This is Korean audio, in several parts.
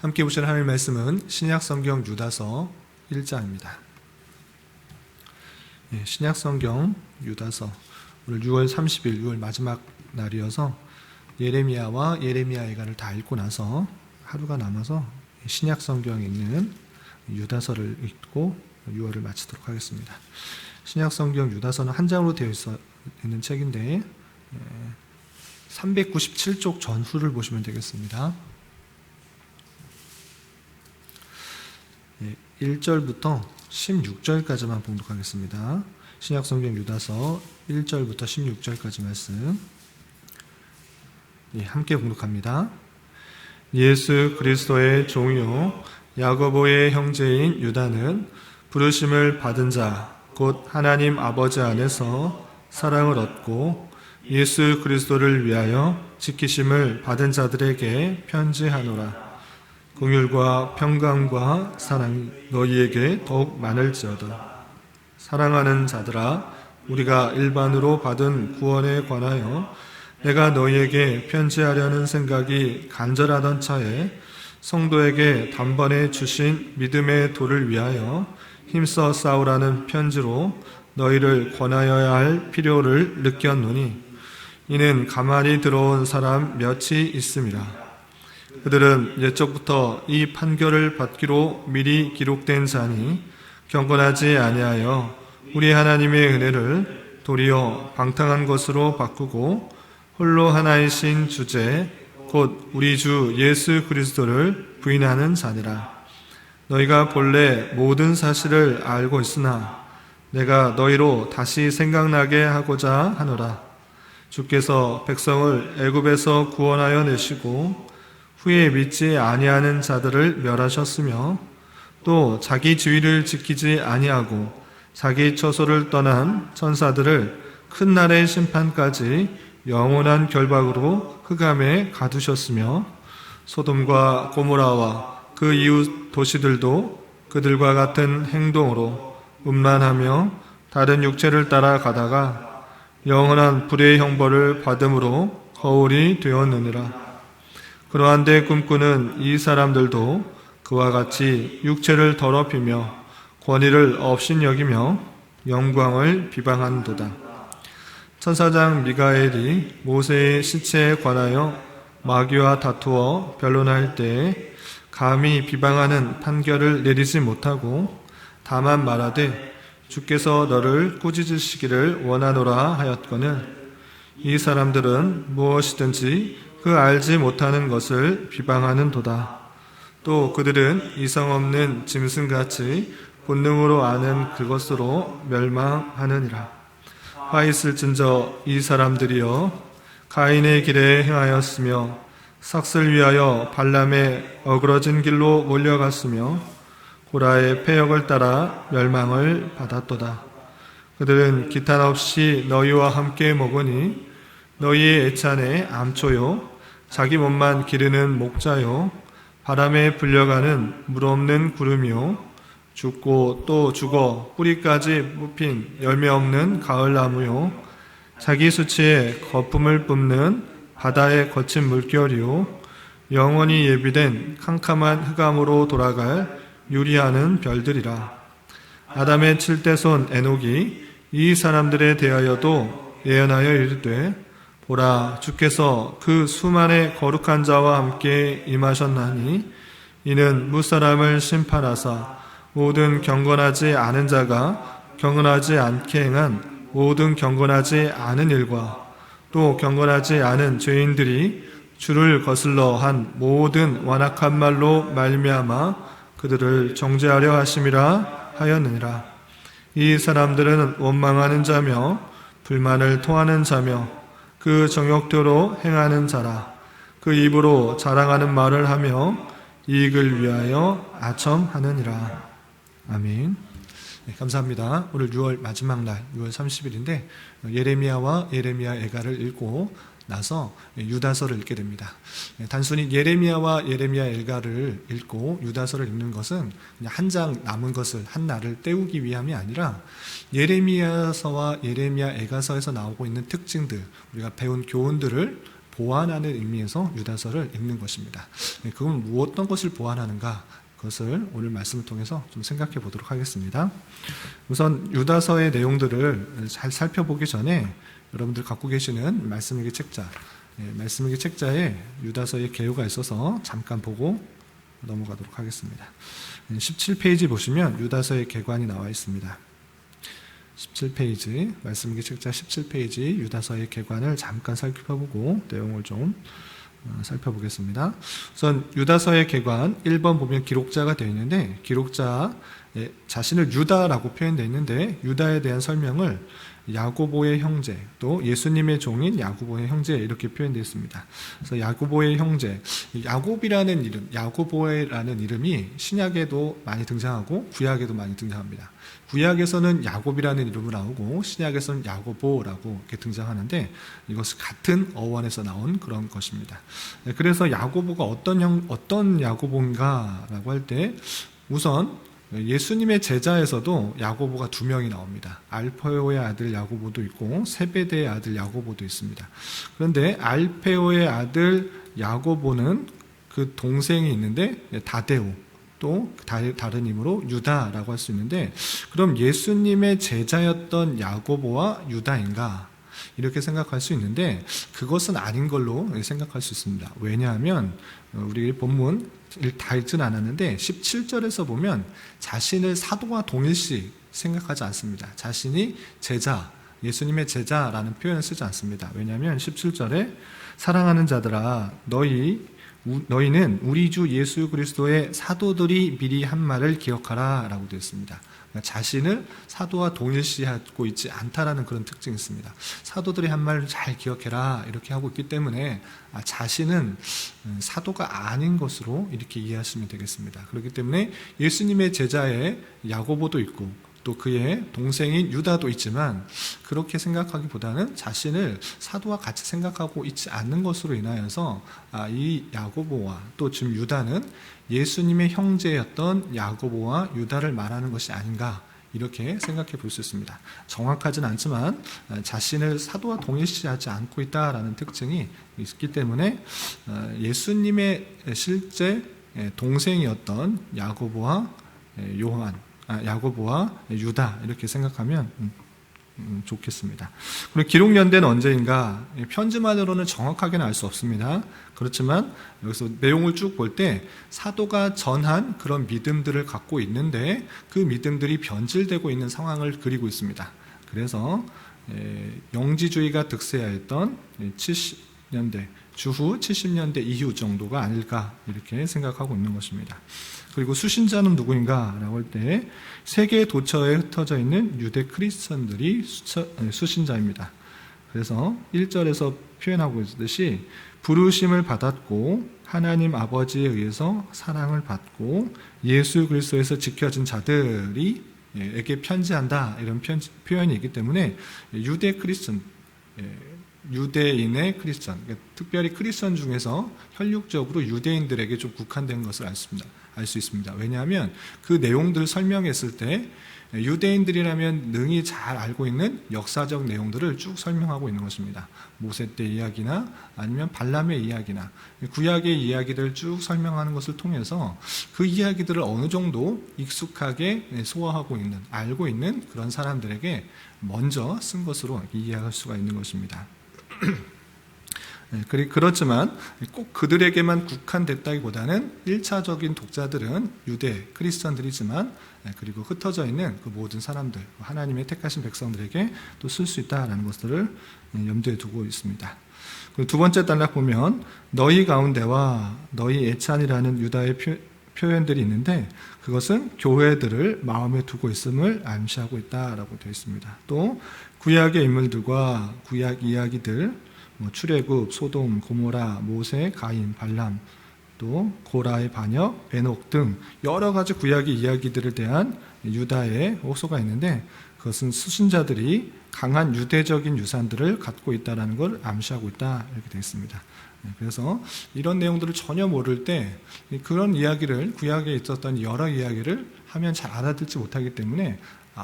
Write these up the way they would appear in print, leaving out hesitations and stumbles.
함께 보실 하나님의 말씀은 신약성경 유다서 1장입니다. 신약성경 유다서 오늘 6월 30일 6월 마지막 날이어서 예레미야와 예레미야 예가를 다 읽고 나서 하루가 남아서 신약성경에 있는 유다서를 읽고 6월을 마치도록 하겠습니다. 신약성경 유다서는 한 장으로 되어 있는 책인데 397쪽 전후를 보시면 되겠습니다. 1절부터 16절까지만 봉독하겠습니다. 신약성경 유다서 1절부터 16절까지 말씀 함께 봉독합니다. 예수 그리스도의 종이요 야고보의 형제인 유다는 부르심을 받은 자 곧 하나님 아버지 안에서 사랑을 얻고 예수 그리스도를 위하여 지키심을 받은 자들에게 편지하노라. 긍휼과 평강과 사랑이 너희에게 더욱 많을지어다. 사랑하는 자들아, 우리가 일반으로 받은 구원에 관하여 내가 너희에게 편지하려는 생각이 간절하던 차에 성도에게 단번에 주신 믿음의 도를 위하여 힘써 싸우라는 편지로 너희를 권하여야 할 필요를 느꼈노니 이는 가만히 들어온 사람 몇이 있음이라. 그들은 옛적부터 이 판결을 받기로 미리 기록된 자니 경건하지 아니하여 우리 하나님의 은혜를 도리어 방탕한 것으로 바꾸고 홀로 하나이신 주제 곧 우리 주 예수 그리스도를 부인하는 자니라. 너희가 본래 모든 사실을 알고 있으나 내가 너희로 다시 생각나게 하고자 하노라. 주께서 백성을 애굽에서 구원하여 내시고 후에 믿지 아니하는 자들을 멸하셨으며 또 자기 주의를 지키지 아니하고 자기 처소를 떠난 천사들을 큰 날의 심판까지 영원한 결박으로 흑암에 가두셨으며 소돔과 고모라와 그 이웃 도시들도 그들과 같은 행동으로 음란하며 다른 육체를 따라 가다가 영원한 불의 형벌을 받음으로 거울이 되었느니라. 그러한데 꿈꾸는 이 사람들도 그와 같이 육체를 더럽히며 권위를 업신여기며 영광을 비방한도다. 천사장 미가엘이 모세의 시체에 관하여 마귀와 다투어 변론할 때에 감히 비방하는 판결을 내리지 못하고 다만 말하되 주께서 너를 꾸짖으시기를 원하노라 하였거늘 이 사람들은 무엇이든지 그 알지 못하는 것을 비방하는 도다. 또 그들은 이성 없는 짐승같이 본능으로 아는 그것으로 멸망하느니라. 화 있을진저 이 사람들이여 가인의 길에 행하였으며 삭슬 위하여 발람의 어그러진 길로 몰려갔으며 고라의 패역을 따라 멸망을 받았도다. 그들은 기탄 없이 너희와 함께 먹으니 너희의 애찬의 암초요 자기 몸만 기르는 목자요 바람에 불려가는 물 없는 구름이요 죽고 또 죽어 뿌리까지 뽑힌 열매 없는 가을나무요 자기 수치에 거품을 뿜는 바다의 거친 물결이요 영원히 예비된 캄캄한 흑암으로 돌아갈 유리하는 별들이라. 아담의 7대손 에녹이 이 사람들에 대하여도 예언하여 이르되 보라 주께서 그 수만의 거룩한 자와 함께 임하셨나니 이는 무사람을 심판하사 모든 경건하지 않은 자가 경건하지 않게 행한 모든 경건하지 않은 일과 또 경건하지 않은 죄인들이 주를 거슬러 한 모든 완악한 말로 말미암아 그들을 정죄하려 하심이라 하였느니라. 이 사람들은 원망하는 자며 불만을 토하는 자며 그 정욕대로 행하는 자라. 그 입으로 자랑하는 말을 하며 이익을 위하여 아첨하느니라. 아멘. 네, 감사합니다. 오늘 6월 마지막 날 6월 30일인데 예레미야와 예레미야 애가를 읽고 나서 유다서를 읽게 됩니다. 단순히 예레미야와 예레미야 애가를 읽고 유다서를 읽는 것은 그냥 한 장 남은 것을 한 날을 때우기 위함이 아니라 예레미야서와 예레미야 애가서에서 나오고 있는 특징들, 우리가 배운 교훈들을 보완하는 의미에서 유다서를 읽는 것입니다. 그건 어떤 것을 보완하는가? 그것을 오늘 말씀을 통해서 좀 생각해 보도록 하겠습니다. 우선 유다서의 내용들을 잘 살펴보기 전에 여러분들 갖고 계시는 말씀일기 책자, 말씀일기 책자에 유다서의 개요가 있어서 잠깐 보고 넘어가도록 하겠습니다. 17페이지 보시면 유다서의 개관이 나와 있습니다. 17페이지, 말씀일기 책자 17페이지 유다서의 개관을 잠깐 살펴보고 내용을 좀 살펴보겠습니다. 우선 유다서의 개관 1번 보면 기록자가 되어 있는데 기록자 자신을 유다라고 표현되어 있는데 유다에 대한 설명을 야고보의 형제 또 예수님의 종인 야고보의 형제 이렇게 표현되어 있습니다. 그래서 야고보의 형제, 야곱이라는 이름, 야고보라는 이름이 신약에도 많이 등장하고 구약에도 많이 등장합니다. 구약에서는 야곱이라는 이름으로 나오고 신약에서는 야고보라고 이렇게 등장하는데 이것은 같은 어원에서 나온 그런 것입니다. 그래서 야고보가 어떤 야고보인가라고 할 때 우선 예수님의 제자에서도 야고보가 2명이 나옵니다. 알페오의 아들 야고보도 있고 세베대의 아들 야고보도 있습니다. 그런데 알페오의 아들 야고보는 그 동생이 있는데 다데오 또 다른 이름으로 유다라고 할 수 있는데 그럼 예수님의 제자였던 야고보와 유다인가? 이렇게 생각할 수 있는데 그것은 아닌 걸로 생각할 수 있습니다. 왜냐하면 우리 본문 다 읽지는 않았는데 17절에서 보면 자신을 사도와 동일시 생각하지 않습니다. 자신이 제자, 예수님의 제자라는 표현을 쓰지 않습니다. 왜냐하면 17절에 사랑하는 자들아 너희는 우리 주 예수 그리스도의 사도들이 미리 한 말을 기억하라 라고 되어 있습니다. 그러니까 자신을 사도와 동일시하고 있지 않다라는 그런 특징이 있습니다. 사도들이 한 말을 잘 기억해라 이렇게 하고 있기 때문에 자신은 사도가 아닌 것으로 이렇게 이해하시면 되겠습니다. 그렇기 때문에 예수님의 제자에 야고보도 있고 또 그의 동생인 유다도 있지만 그렇게 생각하기보다는 자신을 사도와 같이 생각하고 있지 않는 것으로 인하여서 이 야고보와 또 지금 유다는 예수님의 형제였던 야고보와 유다를 말하는 것이 아닌가 이렇게 생각해 볼 수 있습니다. 정확하진 않지만 자신을 사도와 동일시하지 않고 있다라는 특징이 있기 때문에 예수님의 실제 동생이었던 야고보와 유다 이렇게 생각하면 좋겠습니다. 그리고 기록 연대는 언제인가? 편지만으로는 정확하게는 알 수 없습니다. 그렇지만 여기서 내용을 쭉 볼 때 사도가 전한 그런 믿음들을 갖고 있는데 그 믿음들이 변질되고 있는 상황을 그리고 있습니다. 그래서 영지주의가 득세하였던 70년대 주후 70년대 이후 정도가 아닐까 이렇게 생각하고 있는 것입니다. 그리고 수신자는 누구인가 라고 할 때 세계 도처에 흩어져 있는 유대 크리스천들이 수신자입니다. 그래서 1절에서 표현하고 있듯이 부르심을 받았고 하나님 아버지에 의해서 사랑을 받고 예수 그리스도에서 지켜진 자들이 에게 편지한다 이런 표현이 있기 때문에 유대 크리스천 유대인의 크리스천, 그러니까 특별히 크리스천 중에서 혈육적으로 유대인들에게 좀 국한된 것을 알 수 있습니다. 왜냐하면 그 내용들을 설명했을 때 유대인들이라면 능히 잘 알고 있는 역사적 내용들을 쭉 설명하고 있는 것입니다. 모세 때 이야기나 아니면 발람의 이야기나 구약의 이야기들을 쭉 설명하는 것을 통해서 그 이야기들을 어느 정도 익숙하게 소화하고 있는, 알고 있는 그런 사람들에게 먼저 쓴 것으로 이해할 수가 있는 것입니다. 그렇지만 꼭 그들에게만 국한됐다기보다는 1차적인 독자들은 유대 크리스천들이지만 그리고 흩어져 있는 그 모든 사람들, 하나님의 택하신 백성들에게 또 쓸 수 있다라는 것들을 염두에 두고 있습니다. 그리고 두 번째 단락 보면 너희 가운데와 너희 애찬이라는 유다의 표현들이 있는데 그것은 교회들을 마음에 두고 있음을 암시하고 있다라고 되어 있습니다. 또 구약의 인물들과 구약 이야기들 출애굽, 소돔, 고모라, 모세, 가인, 발람, 또 고라의 반역, 에녹 등 여러 가지 구약의 이야기들에 대한 유다의 호소가 있는데 그것은 수신자들이 강한 유대적인 유산들을 갖고 있다는 걸 암시하고 있다 이렇게 되어 있습니다. 그래서 이런 내용들을 전혀 모를 때 그런 이야기를 구약에 있었던 여러 이야기를 하면 잘 알아듣지 못하기 때문에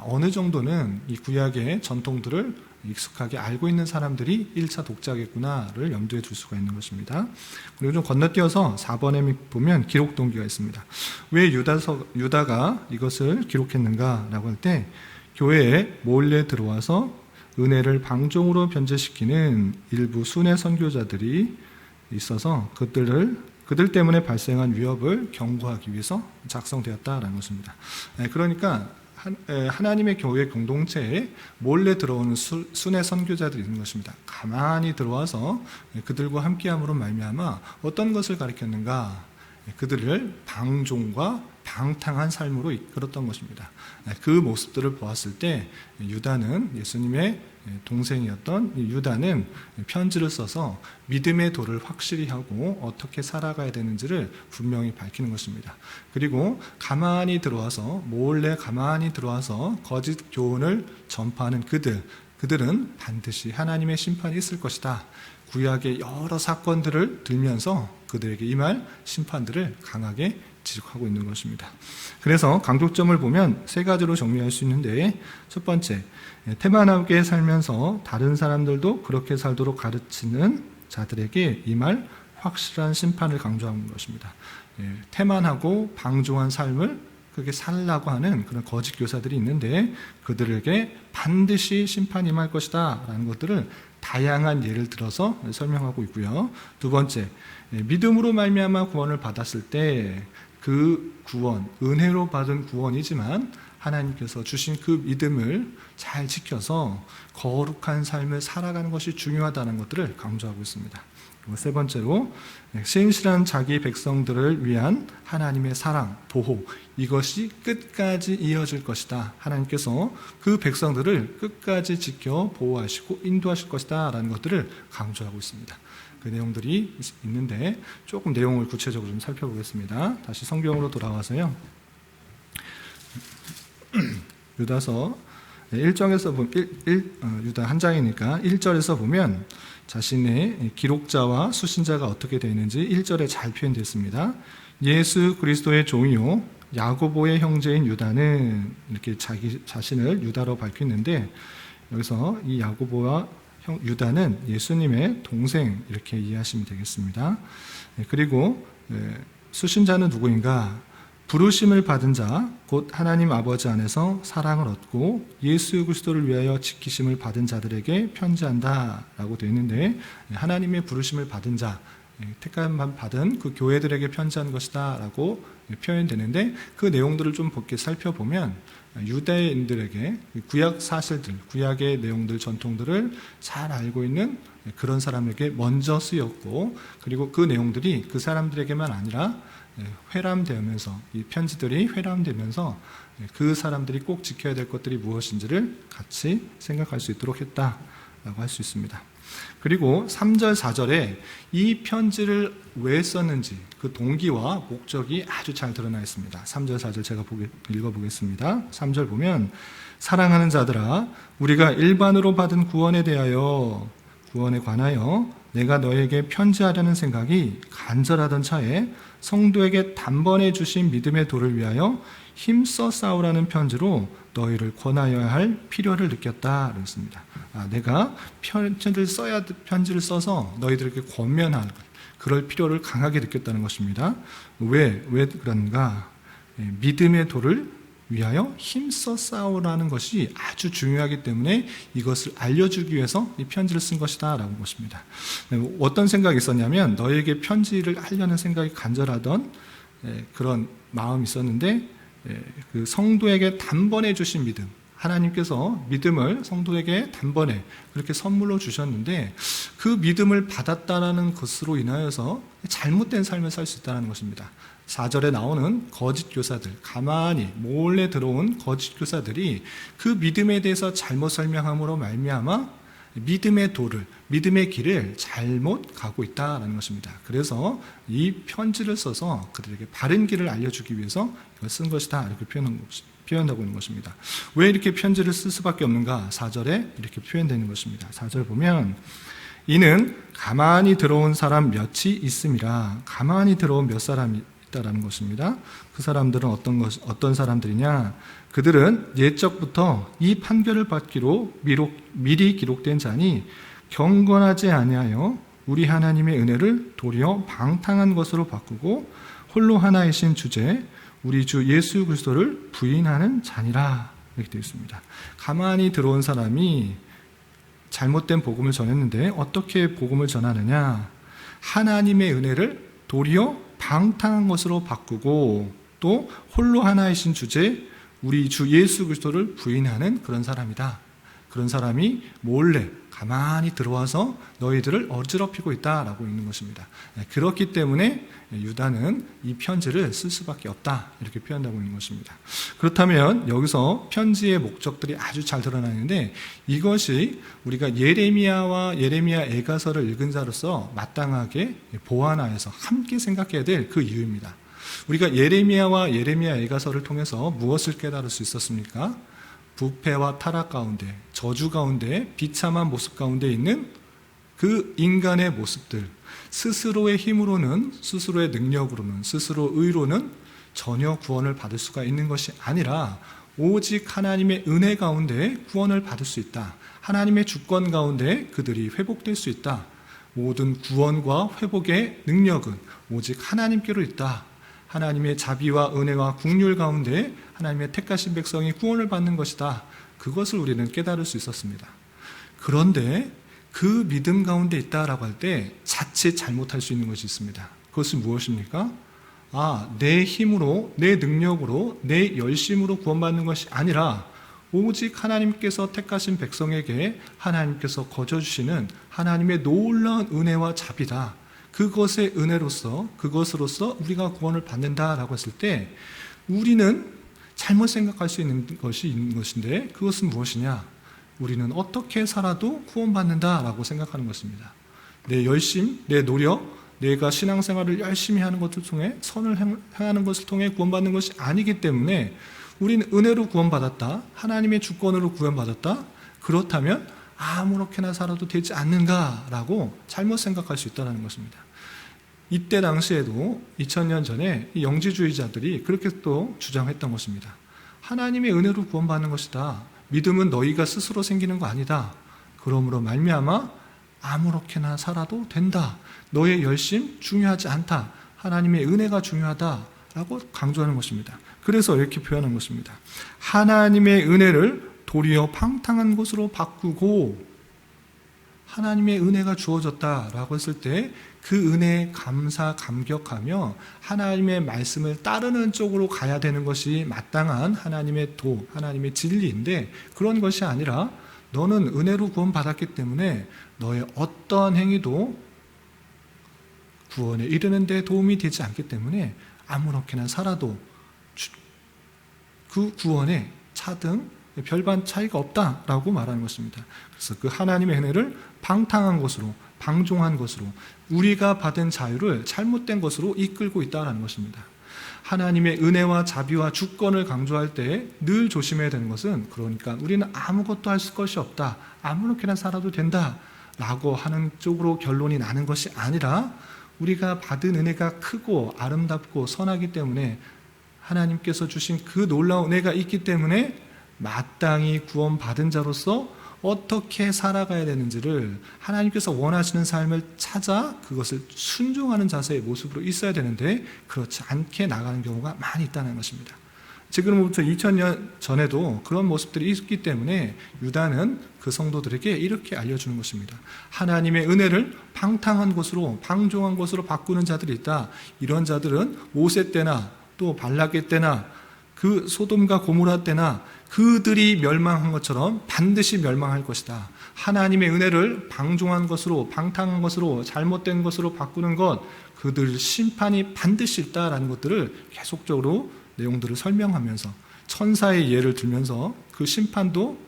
어느 정도는 이 구약의 전통들을 익숙하게 알고 있는 사람들이 1차 독자겠구나를 염두에 둘 수가 있는 것입니다. 그리고 좀 건너뛰어서 4번에 보면 기록 동기가 있습니다. 왜 유다가 이것을 기록했는가라고 할 때 교회에 몰래 들어와서 은혜를 방종으로 변제시키는 일부 순회 선교자들이 있어서 그들 때문에 발생한 위협을 경고하기 위해서 작성되었다라는 것입니다. 그러니까 하나님의 교회 공동체에 몰래 들어오는 순회 선교자들이 있는 것입니다. 가만히 들어와서 그들과 함께함으로 말미암아 어떤 것을 가리켰는가? 그들을 방종과 방탕한 삶으로 이끌었던 것입니다. 그 모습들을 보았을 때 유다는, 예수님의 동생이었던 유다는 편지를 써서 믿음의 도를 확실히 하고 어떻게 살아가야 되는지를 분명히 밝히는 것입니다. 그리고 몰래 가만히 들어와서 거짓 교훈을 전파하는 그들은 반드시 하나님의 심판이 있을 것이다. 구약의 여러 사건들을 들면서 그들에게 임할 심판들을 강하게 지적하고 있는 것입니다. 그래서 강조점을 보면 세 가지로 정리할 수 있는데, 첫 번째, 태만하게 살면서 다른 사람들도 그렇게 살도록 가르치는 자들에게 임할 확실한 심판을 강조하는 것입니다. 태만하고 방종한 삶을 그렇게 살라고 하는 그런 거짓 교사들이 있는데 그들에게 반드시 심판이 임할 것이다 라는 것들을 다양한 예를 들어서 설명하고 있고요. 두 번째, 믿음으로 말미암아 구원을 받았을 때 그 구원, 은혜로 받은 구원이지만 하나님께서 주신 그 믿음을 잘 지켜서 거룩한 삶을 살아가는 것이 중요하다는 것들을 강조하고 있습니다. 그리고 세 번째로, 신실한 자기 백성들을 위한 하나님의 사랑, 보호, 이것이 끝까지 이어질 것이다. 하나님께서 그 백성들을 끝까지 지켜 보호하시고 인도하실 것이다 라는 것들을 강조하고 있습니다. 그 내용들이 있는데 조금 내용을 구체적으로 좀 살펴보겠습니다. 다시 성경으로 돌아와서요. 유다서 1장에서 보면 유다 한 장이니까 1절에서 보면 자신의 기록자와 수신자가 어떻게 되어 있는지 1절에 잘 표현되어 있습니다. 예수 그리스도의 종이요 야고보의 형제인 유다는, 이렇게 자기 자신을 유다로 밝혔는데, 여기서 이 야고보와 유다는 예수님의 동생, 이렇게 이해하시면 되겠습니다. 그리고 수신자는 누구인가? 부르심을 받은 자, 곧 하나님 아버지 안에서 사랑을 얻고 예수 그리스도를 위하여 지키심을 받은 자들에게 편지한다 라고 되어 있는데, 하나님의 부르심을 받은 자, 택함만 받은 그 교회들에게 편지한 것이다 라고 표현되는데, 그 내용들을 좀 살펴보면 유대인들에게 구약 사실들, 구약의 내용들, 전통들을 잘 알고 있는 그런 사람에게 먼저 쓰였고, 그리고 그 내용들이 그 사람들에게만 아니라 회람되면서, 이 편지들이 회람되면서 그 사람들이 꼭 지켜야 될 것들이 무엇인지를 같이 생각할 수 있도록 했다라고 할 수 있습니다. 그리고 3절, 4절에 이 편지를 왜 썼는지 그 동기와 목적이 아주 잘 드러나 있습니다. 3절, 4절 제가 읽어보겠습니다. 3절 보면, 사랑하는 자들아, 우리가 일반으로 받은 구원에 관하여 내가 너에게 편지하려는 생각이 간절하던 차에 성도에게 단번에 주신 믿음의 도를 위하여 힘써 싸우라는 편지로 너희를 권하여야 할 필요를 느꼈다 그랬습니다. 내가 편지를 써서 너희들에게 권면할 그럴 필요를 강하게 느꼈다는 것입니다. 왜 그런가? 믿음의 도를 위하여 힘써 싸우라는 것이 아주 중요하기 때문에 이것을 알려주기 위해서 이 편지를 쓴 것이다 라는 것입니다. 어떤 생각이 있었냐면, 너에게 편지를 하려는 생각이 간절하던 그런 마음이 있었는데, 그 성도에게 단번에 주신 믿음, 하나님께서 믿음을 성도에게 단번에 그렇게 선물로 주셨는데, 그 믿음을 받았다는 것으로 인하여서 잘못된 삶을 살 수 있다는 것입니다. 4절에 나오는 거짓 교사들, 가만히 몰래 들어온 거짓 교사들이 그 믿음에 대해서 잘못 설명함으로 말미암아 믿음의 도를, 믿음의 길을 잘못 가고 있다는 것입니다. 그래서 이 편지를 써서 그들에게 바른 길을 알려주기 위해서 이걸 쓴 것이다, 이렇게 표현하고 있는 것입니다. 왜 이렇게 편지를 쓸 수밖에 없는가? 4절에 이렇게 표현되는 것입니다. 4절 보면, 이는 가만히 들어온 사람 몇이 있음이라. 가만히 들어온 몇 사람이 있다라는 것입니다. 그 사람들은 어떤 사람들이냐? 그들은 옛적부터 이 판결을 받기로 미리 기록된 자니 경건하지 아니하여 우리 하나님의 은혜를 도리어 방탕한 것으로 바꾸고 홀로 하나이신 주제 우리 주 예수 그리스도를 부인하는 자니라. 이렇게 되어 있습니다. 가만히 들어온 사람이 잘못된 복음을 전했는데 어떻게 복음을 전하느냐? 하나님의 은혜를 도리어 방탕한 것으로 바꾸고 또 홀로 하나이신 주제 우리 주 예수 그리스도를 부인하는 그런 사람이다. 그런 사람이 몰래 가만히 들어와서 너희들을 어지럽히고 있다라고 있는 것입니다. 그렇기 때문에 유다는 이 편지를 쓸 수밖에 없다 이렇게 표현하고 있는 것입니다. 그렇다면 여기서 편지의 목적들이 아주 잘 드러나는데 이것이 우리가 예레미야 애가서를 읽은 자로서 마땅하게 보완하여서 함께 생각해야 될 그 이유입니다. 우리가 예레미야 애가서를 통해서 무엇을 깨달을 수 있었습니까? 부패와 타락 가운데, 저주 가운데, 비참한 모습 가운데 있는 그 인간의 모습들, 스스로의 힘으로는, 스스로의 능력으로는, 스스로 의로는 전혀 구원을 받을 수가 있는 것이 아니라 오직 하나님의 은혜 가운데 구원을 받을 수 있다. 하나님의 주권 가운데 그들이 회복될 수 있다. 모든 구원과 회복의 능력은 오직 하나님께로 있다. 하나님의 자비와 은혜와 긍휼 가운데 하나님의 택하신 백성이 구원을 받는 것이다. 그것을 우리는 깨달을 수 있었습니다. 그런데 그 믿음 가운데 있다라고 할 때 자칫 잘못할 수 있는 것이 있습니다. 그것은 무엇입니까? 내 힘으로, 내 능력으로, 내 열심으로 구원받는 것이 아니라 오직 하나님께서 택하신 백성에게 하나님께서 거저주시는 하나님의 놀라운 은혜와 자비다. 그것의 은혜로서, 그것으로서 우리가 구원을 받는다라고 했을 때 우리는 잘못 생각할 수 있는 것이 있는 것인데 그것은 무엇이냐? 우리는 어떻게 살아도 구원받는다라고 생각하는 것입니다. 내 열심, 내 노력, 내가 신앙생활을 열심히 하는 것을 통해 선을 행하는 것을 통해 구원받는 것이 아니기 때문에 우리는 은혜로 구원받았다. 하나님의 주권으로 구원받았다. 그렇다면 아무렇게나 살아도 되지 않는가라고 잘못 생각할 수 있다는 것입니다. 이때 당시에도 2000년 전에 이 영지주의자들이 그렇게 또 주장했던 것입니다. 하나님의 은혜로 구원받는 것이다. 믿음은 너희가 스스로 생기는 거 아니다. 그러므로 말미암아 아무렇게나 살아도 된다. 너의 열심 중요하지 않다. 하나님의 은혜가 중요하다라고 강조하는 것입니다. 그래서 이렇게 표현한 것입니다. 하나님의 은혜를 도리어 방탕한 것으로 바꾸고 하나님의 은혜가 주어졌다라고 했을 때 그 은혜에 감격하며 하나님의 말씀을 따르는 쪽으로 가야 되는 것이 마땅한 하나님의 하나님의 진리인데 그런 것이 아니라 너는 은혜로 구원받았기 때문에 너의 어떠한 행위도 구원에 이르는 데 도움이 되지 않기 때문에 아무렇게나 살아도 그 구원에 차등 별반 차이가 없다라고 말하는 것입니다. 그래서 그 하나님의 은혜를 방탕한 것으로, 방종한 것으로, 우리가 받은 자유를 잘못된 것으로 이끌고 있다는 것입니다. 하나님의 은혜와 자비와 주권을 강조할 때 늘 조심해야 되는 것은 그러니까 우리는 아무것도 할 것이 없다, 아무렇게나 살아도 된다 라고 하는 쪽으로 결론이 나는 것이 아니라 우리가 받은 은혜가 크고 아름답고 선하기 때문에 하나님께서 주신 그 놀라운 은혜가 있기 때문에 마땅히 구원받은 자로서 어떻게 살아가야 되는지를 하나님께서 원하시는 삶을 찾아 그것을 순종하는 자세의 모습으로 있어야 되는데 그렇지 않게 나가는 경우가 많이 있다는 것입니다. 지금부터 2000년 전에도 그런 모습들이 있기 때문에 유다는 그 성도들에게 이렇게 알려주는 것입니다. 하나님의 은혜를 방탕한 것으로, 방종한 것으로 바꾸는 자들이 있다. 이런 자들은 모세 때나 또 발락의 때나 그 소돔과 고모라 때나 그들이 멸망한 것처럼 반드시 멸망할 것이다. 하나님의 은혜를 방종한 것으로, 방탕한 것으로, 잘못된 것으로 바꾸는 것, 그들 심판이 반드시 있다라는 것들을 계속적으로 내용들을 설명하면서 천사의 예를 들면서 그 심판도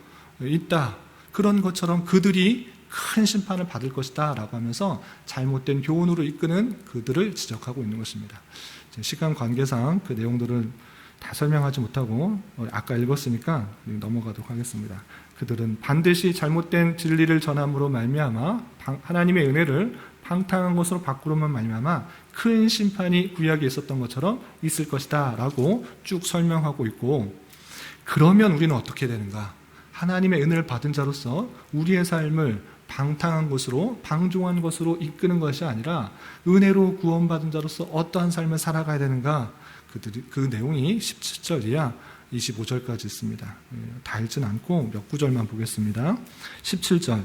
있다. 그런 것처럼 그들이 큰 심판을 받을 것이다 라고 하면서 잘못된 교훈으로 이끄는 그들을 지적하고 있는 것입니다. 시간 관계상 그 내용들을 다 설명하지 못하고 아까 읽었으니까 넘어가도록 하겠습니다. 그들은 반드시 잘못된 진리를 전함으로 말미암아 하나님의 은혜를 방탕한 것으로 바꾸로만 말미암아 큰 심판이 구약에 있었던 것처럼 있을 것이다 라고 쭉 설명하고 있고, 그러면 우리는 어떻게 되는가? 하나님의 은혜를 받은 자로서 우리의 삶을 방탕한 것으로, 방종한 것으로 이끄는 것이 아니라 은혜로 구원받은 자로서 어떠한 삶을 살아가야 되는가? 그 내용이 17절이야 25절까지 있습니다. 다 읽진 않고 몇 구절만 보겠습니다. 17절,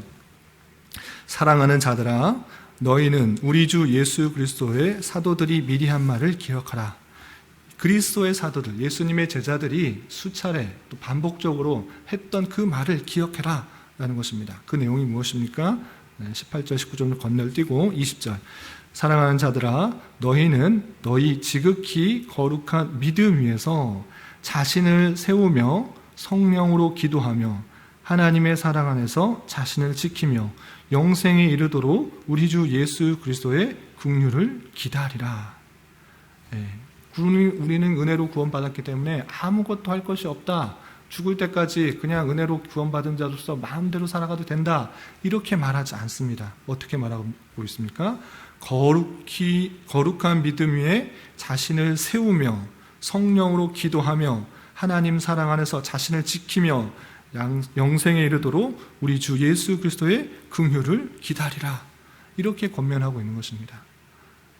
사랑하는 자들아, 너희는 우리 주 예수 그리스도의 사도들이 미리 한 말을 기억하라. 그리스도의 사도들, 예수님의 제자들이 수차례 또 반복적으로 했던 그 말을 기억해라 라는 것입니다. 그 내용이 무엇입니까? 18절 19절을 건널뛰고 20절, 사랑하는 자들아, 너희는 너희 지극히 거룩한 믿음 위에서 자신을 세우며 성령으로 기도하며 하나님의 사랑 안에서 자신을 지키며 영생에 이르도록 우리 주 예수 그리스도의 긍휼을 기다리라. 우리는 은혜로 구원받았기 때문에 아무것도 할 것이 없다, 죽을 때까지 그냥 은혜로 구원받은 자로서 마음대로 살아가도 된다, 이렇게 말하지 않습니다. 어떻게 말하고 있습니까? 거룩한 믿음 위에 자신을 세우며 성령으로 기도하며 하나님 사랑 안에서 자신을 지키며 영생에 이르도록 우리 주 예수 그리스도의 긍휼을 기다리라, 이렇게 권면하고 있는 것입니다.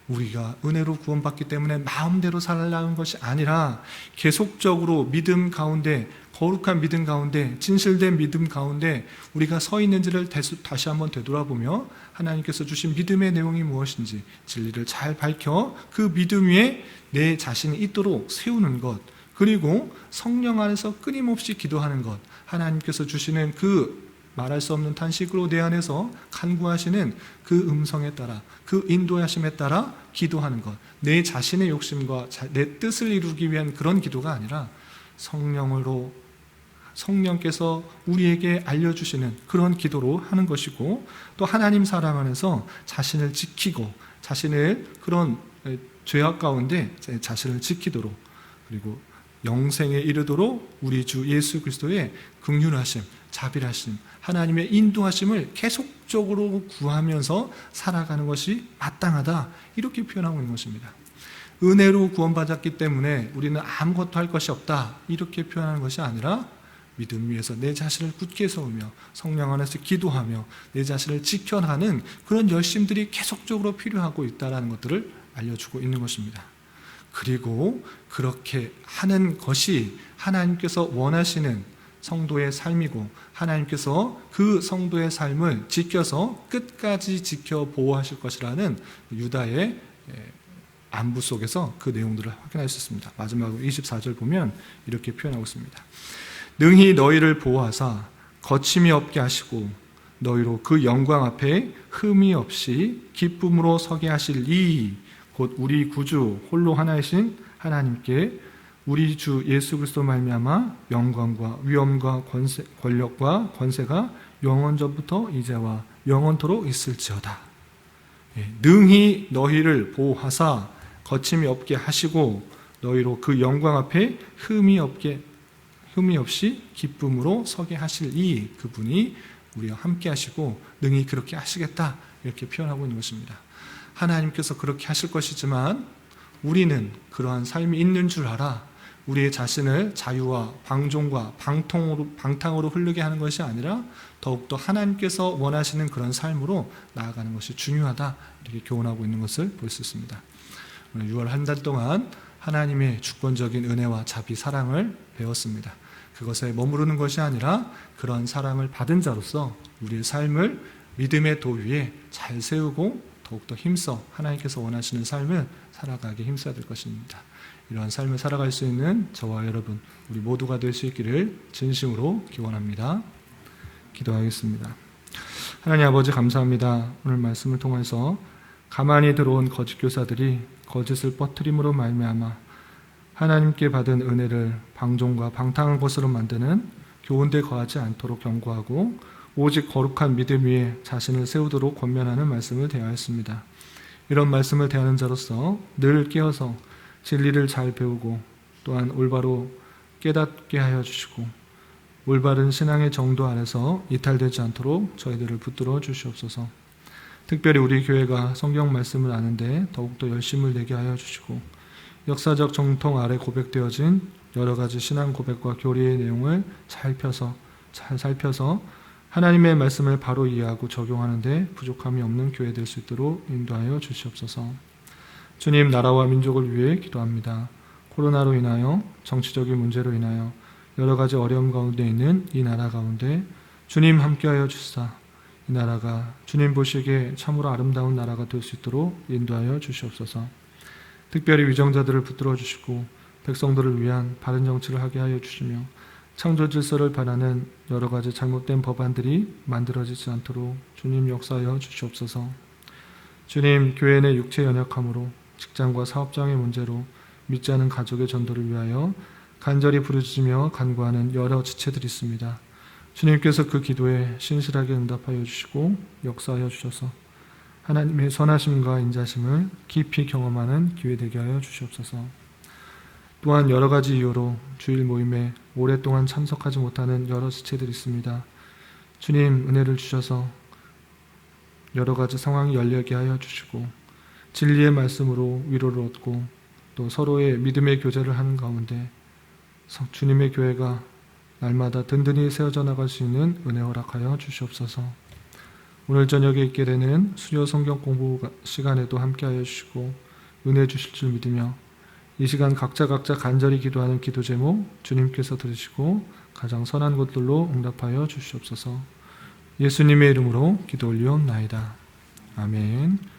우리가 은혜로 구원받기 때문에 마음대로 살아가는 것이 아니라 계속적으로 믿음 가운데, 거룩한 믿음 가운데, 진실된 믿음 가운데 우리가 서 있는지를 다시 한번 되돌아보며 하나님께서 주신 믿음의 내용이 무엇인지 진리를 잘 밝혀 그 믿음 위에 내 자신이 있도록 세우는 것, 그리고 성령 안에서 끊임없이 기도하는 것, 하나님께서 주시는 그 말할 수 없는 탄식으로 내 안에서 간구하시는 그 음성에 따라, 그 인도하심에 따라 기도하는 것, 내 자신의 욕심과 내 뜻을 이루기 위한 그런 기도가 아니라 성령께서 우리에게 알려주시는 그런 기도로 하는 것이고, 또 하나님 사랑 안에서 자신을 지키고, 자신을 그런 죄악 가운데 자신을 지키도록, 그리고 영생에 이르도록 우리 주 예수 그리스도의 긍휼하심, 자비하심, 하나님의 인도하심을 계속적으로 구하면서 살아가는 것이 마땅하다, 이렇게 표현하고 있는 것입니다. 은혜로 구원받았기 때문에 우리는 아무것도 할 것이 없다, 이렇게 표현하는 것이 아니라 믿음 위에서 내 자신을 굳게 세우며 성령 안에서 기도하며 내 자신을 지켜나가는 그런 열심들이 계속적으로 필요하고 있다는 것들을 알려주고 있는 것입니다. 그리고 그렇게 하는 것이 하나님께서 원하시는 성도의 삶이고, 하나님께서 그 성도의 삶을 지켜서 끝까지 지켜 보호하실 것이라는 유다의 안부 속에서 그 내용들을 확인할 수 있습니다. 마지막으로 24절 보면 이렇게 표현하고 있습니다. 능히 너희를 보호하사 거침이 없게 하시고 너희로 그 영광 앞에 흠이 없이 기쁨으로 서게 하실 이 곧 우리 구주 홀로 하나이신 하나님께 우리 주 예수 그리스도 말미암아 영광과 위엄과 권력과 권세가 영원전부터 이제와 영원토록 있을지어다. 능히 너희를 보호하사 거침이 없게 하시고 너희로 그 영광 앞에 흠이 없이 기쁨으로 서게 하실 이 그분이 우리와 함께 하시고 능히 그렇게 하시겠다, 이렇게 표현하고 있는 것입니다. 하나님께서 그렇게 하실 것이지만 우리는 그러한 삶이 있는 줄 알아 우리의 자신을 자유와 방종과 방탕으로 흐르게 하는 것이 아니라 더욱더 하나님께서 원하시는 그런 삶으로 나아가는 것이 중요하다, 이렇게 교훈하고 있는 것을 볼 수 있습니다. 오늘 6월 한 달 동안 하나님의 주권적인 은혜와 자비, 사랑을 배웠습니다. 그것에 머무르는 것이 아니라 그런 사랑을 받은 자로서 우리의 삶을 믿음의 도 위에 잘 세우고 더욱더 힘써 하나님께서 원하시는 삶을 살아가게 힘써야 될 것입니다. 이러한 삶을 살아갈 수 있는 저와 여러분, 우리 모두가 될 수 있기를 진심으로 기원합니다. 기도하겠습니다. 하나님 아버지, 감사합니다. 오늘 말씀을 통해서 가만히 들어온 거짓 교사들이 거짓을 퍼뜨림으로 말미암아 하나님께 받은 은혜를 방종과 방탕한 것으로 만드는 교훈에 거하지 않도록 경고하고 오직 거룩한 믿음 위에 자신을 세우도록 권면하는 말씀을 대하였습니다. 이런 말씀을 대하는 자로서 늘 깨어서 진리를 잘 배우고 또한 올바로 깨닫게 하여 주시고 올바른 신앙의 정도 안에서 이탈되지 않도록 저희들을 붙들어 주시옵소서. 특별히 우리 교회가 성경 말씀을 아는데 더욱더 열심을 내게 하여 주시고 역사적 정통 아래 고백되어진 여러 가지 신앙 고백과 교리의 내용을 잘 살펴서 하나님의 말씀을 바로 이해하고 적용하는 데 부족함이 없는 교회 될 수 있도록 인도하여 주시옵소서. 주님, 나라와 민족을 위해 기도합니다. 코로나로 인하여 정치적인 문제로 인하여 여러 가지 어려움 가운데 있는 이 나라 가운데 주님 함께하여 주시사 이 나라가 주님 보시기에 참으로 아름다운 나라가 될 수 있도록 인도하여 주시옵소서. 특별히 위정자들을 붙들어 주시고 백성들을 위한 바른 정치를 하게 하여 주시며 창조 질서를 반하는 여러 가지 잘못된 법안들이 만들어지지 않도록 주님 역사하여 주시옵소서. 주님, 교회 내 육체 연약함으로 직장과 사업장의 문제로 믿지 않은 가족의 전도를 위하여 간절히 부르짖으며 간구하는 여러 지체들이 있습니다. 주님께서 그 기도에 신실하게 응답하여 주시고 역사하여 주셔서 하나님의 선하심과 인자심을 깊이 경험하는 기회 되게 하여 주시옵소서. 또한 여러 가지 이유로 주일 모임에 오랫동안 참석하지 못하는 여러 지체들이 있습니다. 주님, 은혜를 주셔서 여러 가지 상황이 열리게 하여 주시고 진리의 말씀으로 위로를 얻고 또 서로의 믿음의 교제를 하는 가운데 주님의 교회가 날마다 든든히 세워져 나갈 수 있는 은혜 허락하여 주시옵소서. 오늘 저녁에 있게 되는 수요 성경 공부 시간에도 함께하여 주시고 은혜 주실 줄 믿으며 이 시간 각자 간절히 기도하는 기도 제목 주님께서 들으시고 가장 선한 것들로 응답하여 주시옵소서. 예수님의 이름으로 기도 올리옵나이다. 아멘.